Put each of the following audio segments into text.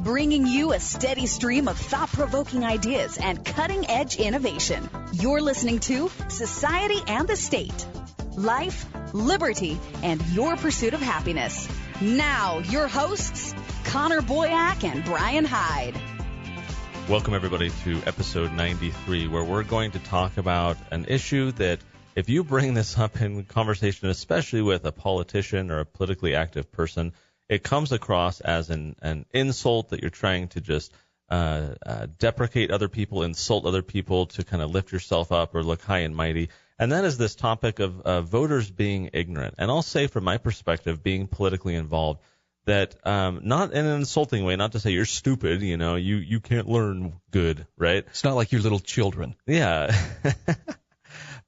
bringing you a steady stream of thought-provoking ideas and cutting-edge innovation. You're listening to Society and the State, Life, Liberty, and Your Pursuit of Happiness. Now, your hosts, Connor Boyack and Brian Hyde. Welcome, everybody, to episode 93, where we're going to talk about an issue that if you bring this up in conversation, especially with a politician or a politically active person, it comes across as an insult that you're trying to just deprecate other people, insult other people to kind of lift yourself up or look high and mighty. And that is this topic of voters being ignorant. And I'll say from my perspective, being politically involved, that not in an insulting way, not to say you're stupid, you can't learn good, right? It's not like you're little children. Yeah.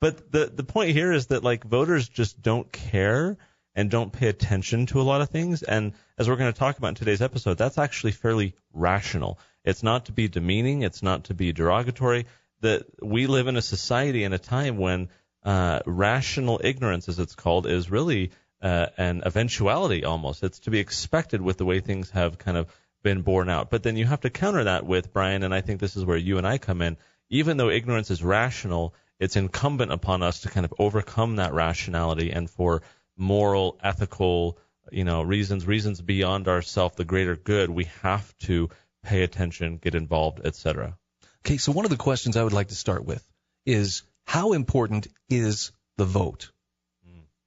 But the point here is that, like, voters just don't care and don't pay attention to a lot of things. And as we're going to talk about in today's episode, that's actually fairly rational. It's not to be demeaning. It's not to be derogatory. That we live in a society and a time when rational ignorance, as it's called, is really an eventuality almost. It's to be expected with the way things have kind of been borne out. But then you have to counter that with, Brian, and I think this is where you and I come in, even though ignorance is rational, it's incumbent upon us to kind of overcome that rationality and for moral, ethical, reasons beyond ourself, the greater good, we have to pay attention, get involved, etc. Okay, so one of the questions I would like to start with is, how important is the vote?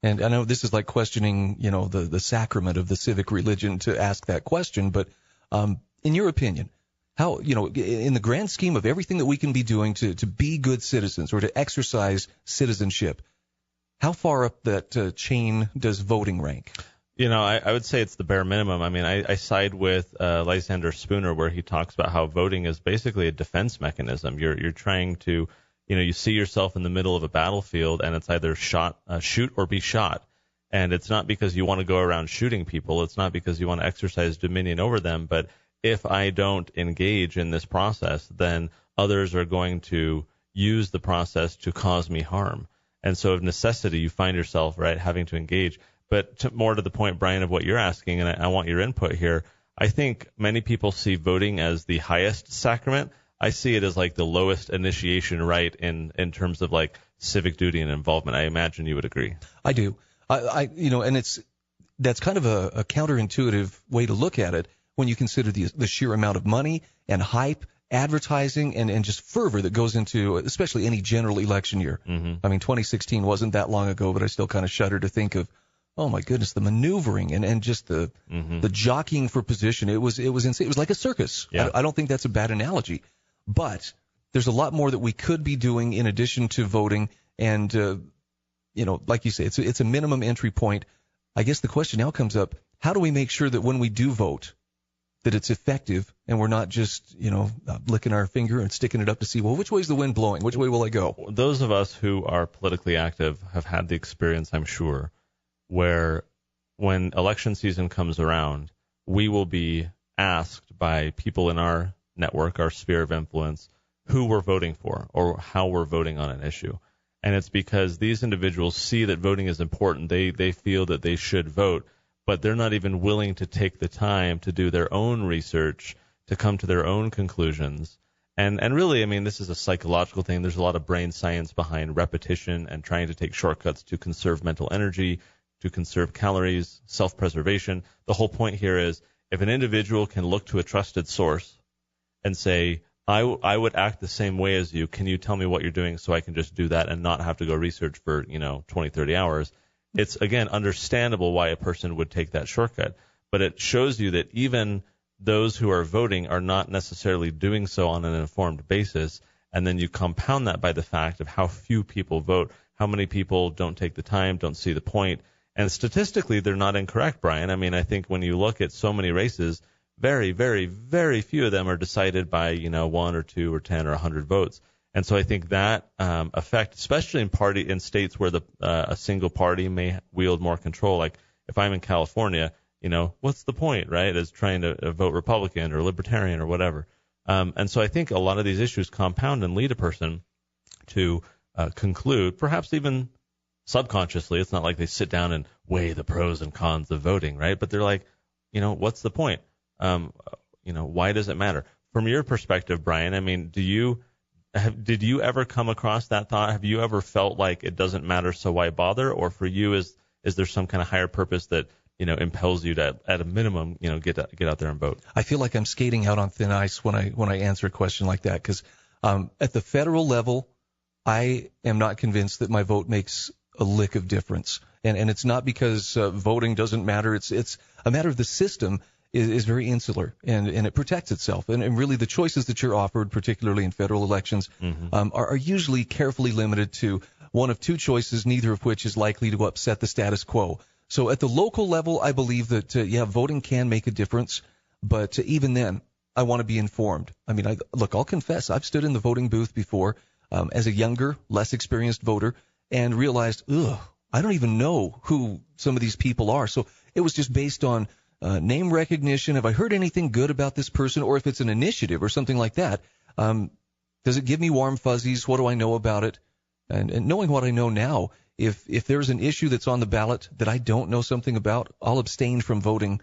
And I know this is like questioning, the sacrament of the civic religion to ask that question, but in your opinion, how, in the grand scheme of everything that we can be doing to be good citizens or to exercise citizenship, how far up that chain does voting rank? I would say it's the bare minimum. I mean, I side with Lysander Spooner, where he talks about how voting is basically a defense mechanism. You're trying to, you see yourself in the middle of a battlefield, and it's either shoot or be shot. And it's not because you want to go around shooting people. It's not because you want to exercise dominion over them. But if I don't engage in this process, then others are going to use the process to cause me harm. And so of necessity, you find yourself, right, having to engage. But more to the point, Brian, of what you're asking, and I want your input here, I think many people see voting as the highest sacrament. I see it as like the lowest initiation rite in terms of like civic duty and involvement. I imagine you would agree. I do. And that's kind of a counterintuitive way to look at it when you consider the sheer amount of money and hype, advertising, and just fervor that goes into especially any general election year. Mm-hmm. I mean, 2016 wasn't that long ago, but I still kind of shudder to think of, oh my goodness, the maneuvering and just the jockeying for position. It was insane. It was like a circus. Yeah. I don't think that's a bad analogy. But there's a lot more that we could be doing in addition to voting. And, like you say, it's a minimum entry point. I guess the question now comes up, how do we make sure that when we do vote, that it's effective and we're not just, licking our finger and sticking it up to see, well, which way's the wind blowing? Which way will I go? Those of us who are politically active have had the experience, I'm sure, where when election season comes around, we will be asked by people in our network, our sphere of influence, who we're voting for or how we're voting on an issue. And it's because these individuals see that voting is important. They feel that they should vote, but they're not even willing to take the time to do their own research, to come to their own conclusions. And really, I mean, this is a psychological thing. There's a lot of brain science behind repetition and trying to take shortcuts to conserve mental energy, to conserve calories, self-preservation. The whole point here is if an individual can look to a trusted source and say, I would act the same way as you. Can you tell me what you're doing so I can just do that and not have to go research for, 20, 30 hours? It's, again, understandable why a person would take that shortcut. But it shows you that even those who are voting are not necessarily doing so on an informed basis. And then you compound that by the fact of how few people vote, how many people don't take the time, don't see the point. And statistically, they're not incorrect, Brian. I mean, I think when you look at so many races, very, very, very few of them are decided by, 1 or 2 or 10 or 100 votes. And so I think that effect, especially in states where a single party may wield more control, like if I'm in California, what's the point, right, as trying to vote Republican or Libertarian or whatever. And so I think a lot of these issues compound and lead a person to conclude, perhaps even subconsciously, it's not like they sit down and weigh the pros and cons of voting, right? But they're like, what's the point? why does it matter? From your perspective, Brian, I mean, did you ever come across that thought? Have you ever felt like it doesn't matter, so why bother? Or for you, is there some kind of higher purpose that impels you to, at a minimum, get out there and vote? I feel like I'm skating out on thin ice when I answer a question like that, because at the federal level, I am not convinced that my vote makes a lick of difference, and it's not because voting doesn't matter. It's a matter of the system is very insular, and it protects itself. And really the choices that you're offered, particularly in federal elections, are usually carefully limited to one of two choices, neither of which is likely to upset the status quo. So at the local level, I believe that, voting can make a difference, but even then, I want to be informed. I mean, I'll confess, I've stood in the voting booth before as a younger, less experienced voter and realized, I don't even know who some of these people are. So it was just based on name recognition. Have I heard anything good about this person? Or if it's an initiative or something like that, does it give me warm fuzzies? What do I know about it? And knowing what I know now, if there's an issue that's on the ballot that I don't know something about, I'll abstain from voting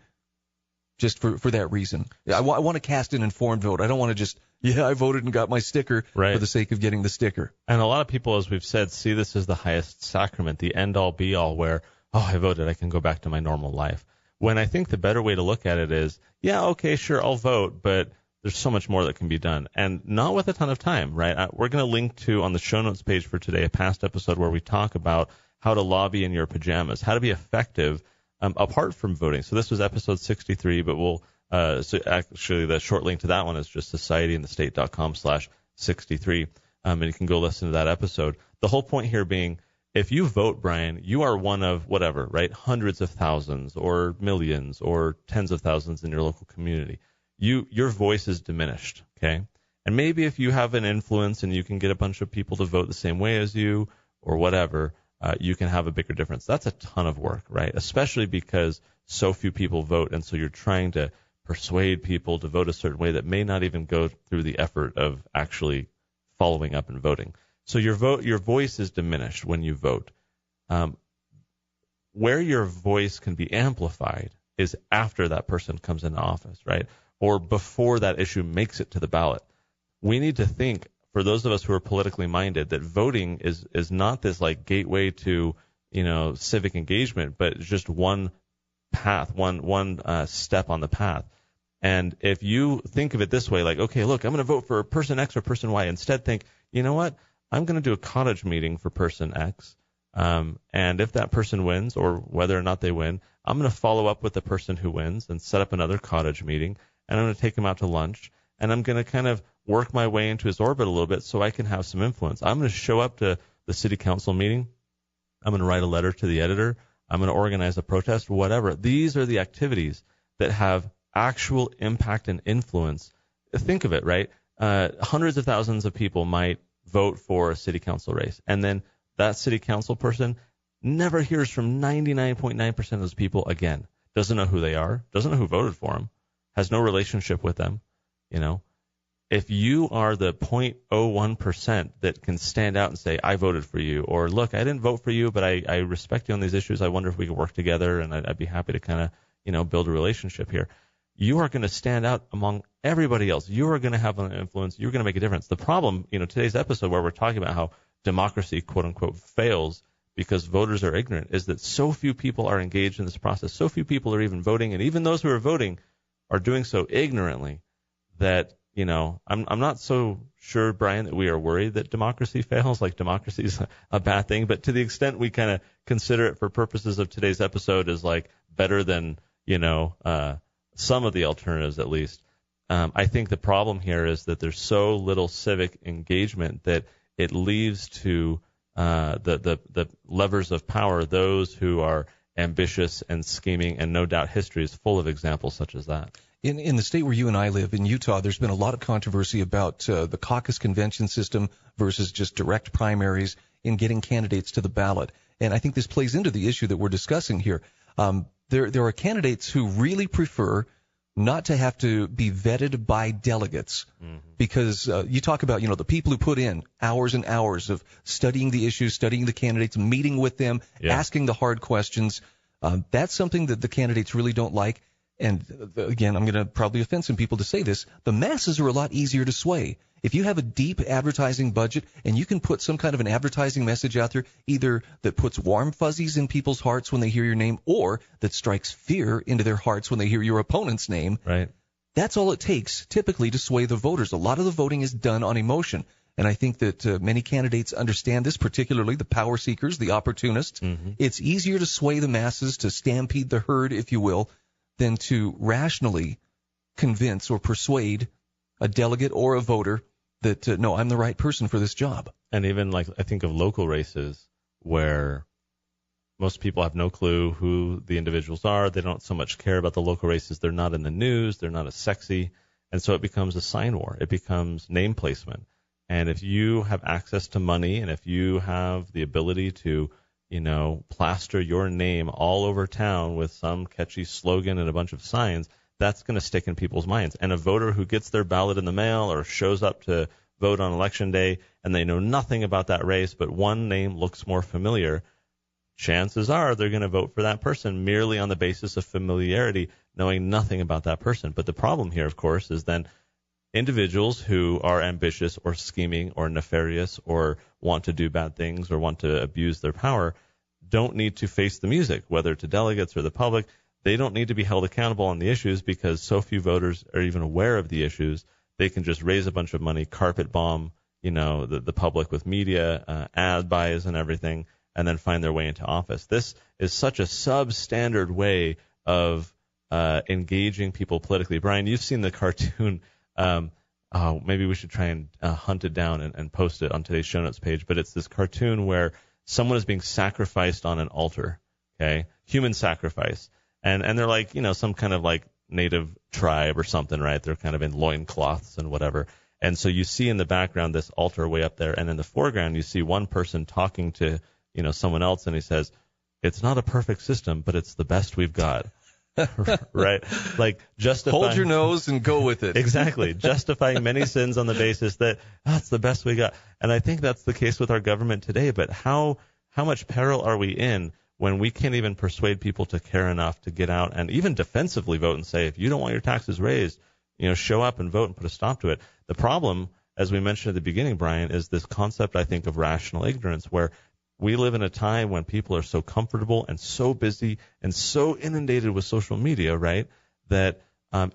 just for that reason. I want to cast an informed vote. I don't want to just, I voted and got my sticker for the sake of getting the sticker. And a lot of people, as we've said, see this as the highest sacrament, the end-all, be-all, where, I voted, I can go back to my normal life. When I think the better way to look at it is, okay, sure, I'll vote, but there's so much more that can be done, and not with a ton of time, right? We're going to link to, on the show notes page for today, a past episode where we talk about how to lobby in your pajamas, how to be effective apart from voting. So this was episode 63, but so actually the short link to that one is just societyandthestate.com/63, and you can go listen to that episode. The whole point here being, if you vote, Brian, you are one of whatever, right? Hundreds of thousands or millions or tens of thousands in your local community. Your voice is diminished, okay? And maybe if you have an influence and you can get a bunch of people to vote the same way as you or whatever, you can have a bigger difference. That's a ton of work, right? Especially because so few people vote, and so you're trying to persuade people to vote a certain way that may not even go through the effort of actually following up and voting. So your voice is diminished when you vote. Where your voice can be amplified is after that person comes into office, right? Or before that issue makes it to the ballot. We need to think, for those of us who are politically minded, that voting is not this like gateway to, civic engagement, but just one path, one step on the path. And if you think of it this way, like, okay, look, I'm going to vote for person X or person Y, instead think, you know what? I'm going to do a cottage meeting for person X, and if that person wins, or whether or not they win, I'm going to follow up with the person who wins and set up another cottage meeting, and I'm going to take him out to lunch, and I'm going to kind of work my way into his orbit a little bit so I can have some influence. I'm going to show up to the city council meeting. I'm going to write a letter to the editor. I'm going to organize a protest, whatever. These are the activities that have actual impact and influence. Think of it, right? Hundreds of thousands of people might vote for a city council race, and then that city council person never hears from 99.9% of those people again. Doesn't know who they are, doesn't know who voted for them, has no relationship with them. If you are the 0.01% that can stand out and say, I voted for you, or look, I didn't vote for you, but I respect you on these issues. I wonder if we could work together, and I'd be happy to kind of, build a relationship here. You are going to stand out among everybody else. You are going to have an influence. You're going to make a difference. The problem, today's episode where we're talking about how democracy, quote unquote, fails because voters are ignorant, is that so few people are engaged in this process. So few people are even voting, and even those who are voting are doing so ignorantly that, I'm not so sure, Brian, that we are worried that democracy fails, like democracy is a bad thing. But to the extent we kind of consider it for purposes of today's episode as like better than, some of the alternatives at least, I think the problem here is that there's so little civic engagement that it leaves to the levers of power those who are ambitious and scheming, and no doubt history is full of examples such as that. In the state where you and I live, in Utah, there's been a lot of controversy about the caucus convention system versus just direct primaries in getting candidates to the ballot. And I think this plays into the issue that we're discussing here. There are candidates who really prefer not to have to be vetted by delegates, because you talk about, the people who put in hours and hours of studying the issues, studying the candidates, meeting with them, asking the hard questions. That's something that the candidates really don't like. and again, I'm going to probably offend some people to say this, the masses are a lot easier to sway. If you have a deep advertising budget and you can put some kind of an advertising message out there, either that puts warm fuzzies in people's hearts when they hear your name or that strikes fear into their hearts when they hear your opponent's name, right? That's all it takes typically to sway the voters. A lot of the voting is done on emotion. And I think that many candidates understand this, particularly the power seekers, the opportunists. Mm-hmm. It's easier to sway the masses, to stampede the herd, if you will, than to rationally convince or persuade a delegate or a voter that, no, I'm the right person for this job. And even like I think of local races where most people have no clue who the individuals are. They don't so much care about the local races. They're not in the news. They're not as sexy. And so it becomes a sign war. It becomes name placement. And if you have access to money and if you have the ability to, plaster your name all over town with some catchy slogan and a bunch of signs, that's going to stick in people's minds. And a voter who gets their ballot in the mail or shows up to vote on election day and they know nothing about that race, but one name looks more familiar, chances are they're going to vote for that person merely on the basis of familiarity, knowing nothing about that person. But the problem here, of course, is then individuals who are ambitious or scheming or nefarious or want to do bad things or want to abuse their power don't need to face the music, whether to delegates or the public. They don't need to be held accountable on the issues because so few voters are even aware of the issues. They can just raise a bunch of money, carpet bomb, the public with media, ad buys and everything, and then find their way into office. This is such a substandard way of engaging people politically. Brian, you've seen the cartoon. Maybe we should try and hunt it down and post it on today's show notes page. But it's this cartoon where someone is being sacrificed on an altar, okay? Human sacrifice. And they're like, some kind of like native tribe or something, right? They're kind of in loincloths and whatever. And so you see in the background this altar way up there. And in the foreground, you see one person talking to, someone else. And he says, it's not a perfect system, but it's the best we've got. Right? Like justifying. Hold your nose and go with it. Exactly. Justifying many sins on the basis that that's the best we got. And I think that's the case with our government today. But how much peril are we in when we can't even persuade people to care enough to get out and even defensively vote and say, if you don't want your taxes raised, show up and vote and put a stop to it. The problem, as we mentioned at the beginning, Brian, is this concept, I think, of rational ignorance, where we live in a time when people are so comfortable and so busy and so inundated with social media, right, that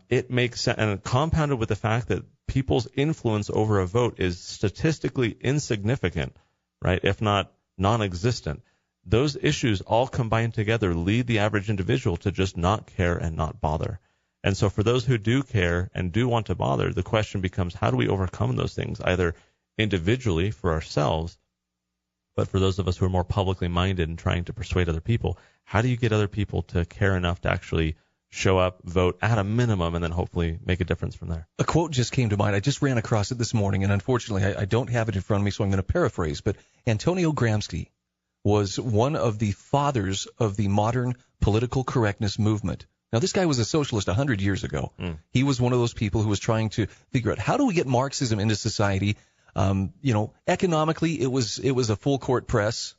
it makes sense, and compounded with the fact that people's influence over a vote is statistically insignificant, right, if not non-existent. Those issues all combined together lead the average individual to just not care and not bother. And so for those who do care and do want to bother, the question becomes, how do we overcome those things, either individually for ourselves, but for those of us who are more publicly minded and trying to persuade other people, how do you get other people to care enough to actually show up, vote at a minimum, and then hopefully make a difference from there? A quote just came to mind. I just ran across it this morning, and unfortunately I don't have it in front of me, so I'm going to paraphrase. But Antonio Gramsci was one of the fathers of the modern political correctness movement. Now, this guy was a socialist 100 years ago. He was one of those people who was trying to figure out, how do we get Marxism into society? Economically, it was a full court press,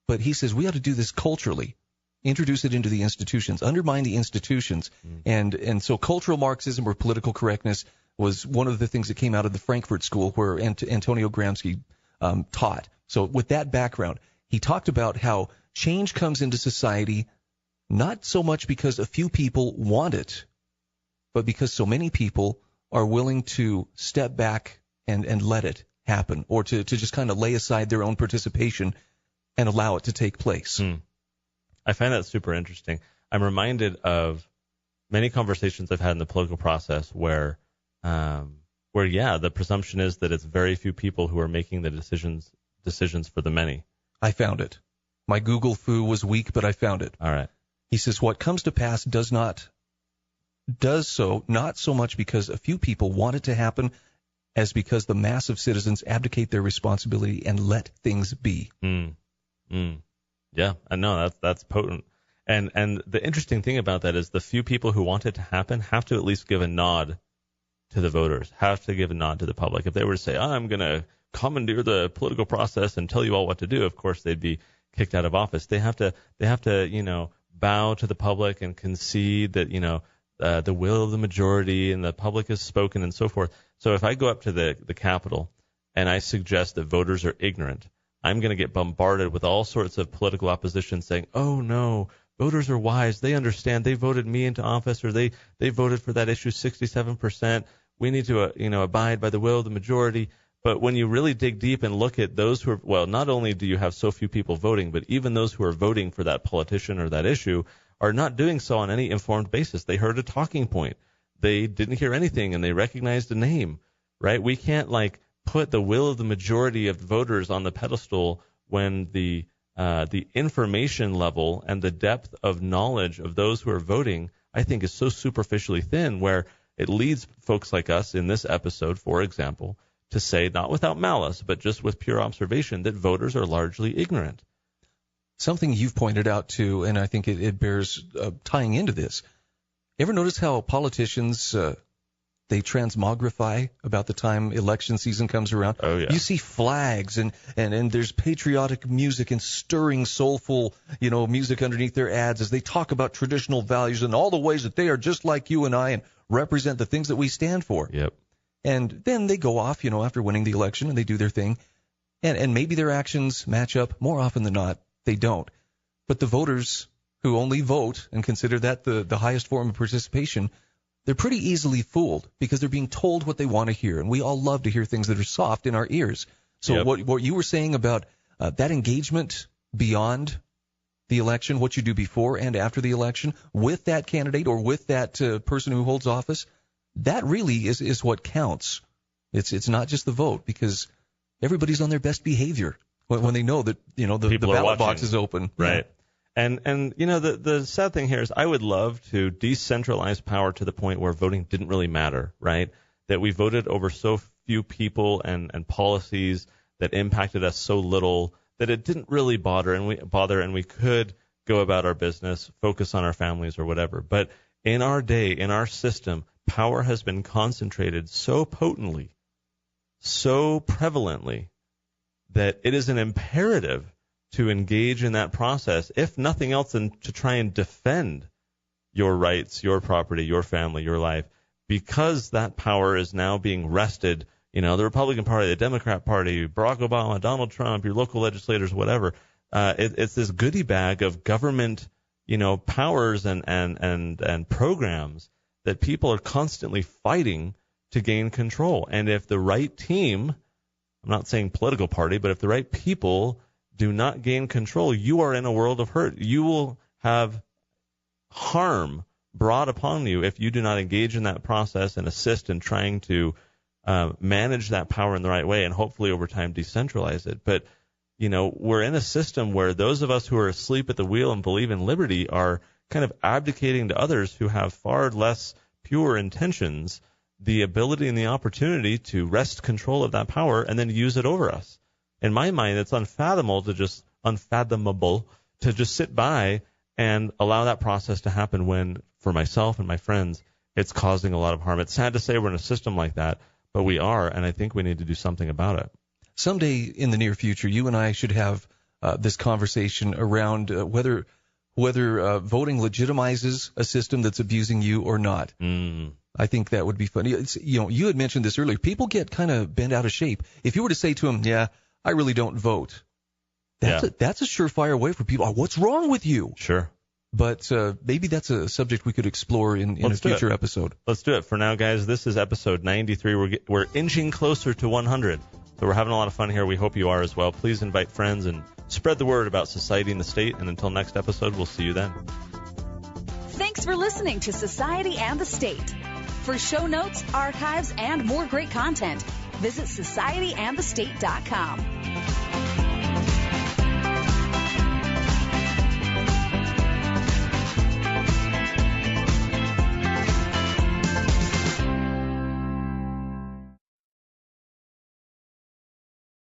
but he says we ought to do this culturally, introduce it into the institutions, undermine the institutions. And so cultural Marxism or political correctness was one of the things that came out of the Frankfurt School where Antonio Gramsci taught. So with that background, he talked about how change comes into society not so much because a few people want it, but because so many people are willing to step back and let it happen, or to just kind of lay aside their own participation and allow it to take place. I find that super interesting. I'm reminded of many conversations I've had in the political process where the presumption is that it's very few people who are making the decisions for the many. I found it. My Google foo was weak, but I found it. All right. He says, what comes to pass does so not so much because a few people want it to happen as because the mass of citizens abdicate their responsibility and let things be. Yeah, I know that's potent. And the interesting thing about that is the few people who want it to happen have to at least give a nod to the voters, have to give a nod to the public. If they were to say, I'm going to commandeer the political process and tell you all what to do, of course they'd be kicked out of office. They have to bow to the public and concede that, the will of the majority and the public has spoken and so forth. So if I go up to the Capitol and I suggest that voters are ignorant, I'm going to get bombarded with all sorts of political opposition saying, oh, no, voters are wise. They understand. They voted me into office, or they voted for that issue 67%. We need to, abide by the will of the majority. But when you really dig deep and look at those who are, well, not only do you have so few people voting, but even those who are voting for that politician or that issue are not doing so on any informed basis. They heard a talking point. They didn't hear anything, and they recognized a name, right? We can't, put the will of the majority of voters on the pedestal when the information level and the depth of knowledge of those who are voting, I think, is so superficially thin, where it leads folks like us in this episode, for example, to say, not without malice, but just with pure observation, that voters are largely ignorant. Something you've pointed out, too, and I think it bears tying into this. Ever notice how politicians, they transmogrify about the time election season comes around? Oh, yeah. You see flags and there's patriotic music and stirring, soulful, music underneath their ads as they talk about traditional values and all the ways that they are just like you and I and represent the things that we stand for. Yep. And then they go off, after winning the election, and they do their thing. And maybe their actions match up. More often than not, they don't. But the voters who only vote and consider that the highest form of participation, they're pretty easily fooled because they're being told what they want to hear. And we all love to hear things that are soft in our ears. So Yep. what you were saying about that engagement beyond the election, what you do before and after the election with that candidate or with that person who holds office, that really is what counts. It's not just the vote, because everybody's on their best behavior when they know that the ballot box is open. Right. Yeah. And the sad thing here is I would love to decentralize power to the point where voting didn't really matter, right? That we voted over so few people and policies that impacted us so little that it didn't really bother and we could go about our business, focus on our families or whatever. But in our day, in our system, power has been concentrated so potently, so prevalently, that it is an imperative to engage in that process, if nothing else than to try and defend your rights, your property, your family, your life, because that power is now being wrested. The Republican Party, the Democrat Party, Barack Obama, Donald Trump, your local legislators, whatever. It's this goodie bag of government, powers and programs that people are constantly fighting to gain control. And if the right team, I'm not saying political party, but if the right people do not gain control, you are in a world of hurt. You will have harm brought upon you if you do not engage in that process and assist in trying to manage that power in the right way and hopefully over time decentralize it. But, we're in a system where those of us who are asleep at the wheel and believe in liberty are kind of abdicating to others who have far less pure intentions the ability and the opportunity to wrest control of that power and then use it over us. In my mind, it's unfathomable to just sit by and allow that process to happen when, for myself and my friends, it's causing a lot of harm. It's sad to say we're in a system like that, but we are, and I think we need to do something about it. Someday in the near future, you and I should have this conversation around whether voting legitimizes a system that's abusing you or not. I think that would be funny. You had mentioned this earlier. People get kind of bent out of shape. If you were to say to them, yeah, I really don't vote, that's a surefire way for people. Oh, what's wrong with you? Sure. But maybe that's a subject we could explore in a future episode. Let's do it. For now, guys, this is episode 93. We're inching closer to 100. So we're having a lot of fun here. We hope you are as well. Please invite friends and spread the word about society and the state. And until next episode, we'll see you then. Thanks for listening to Society and the State. For show notes, archives, and more great content, visit societyandthestate.com.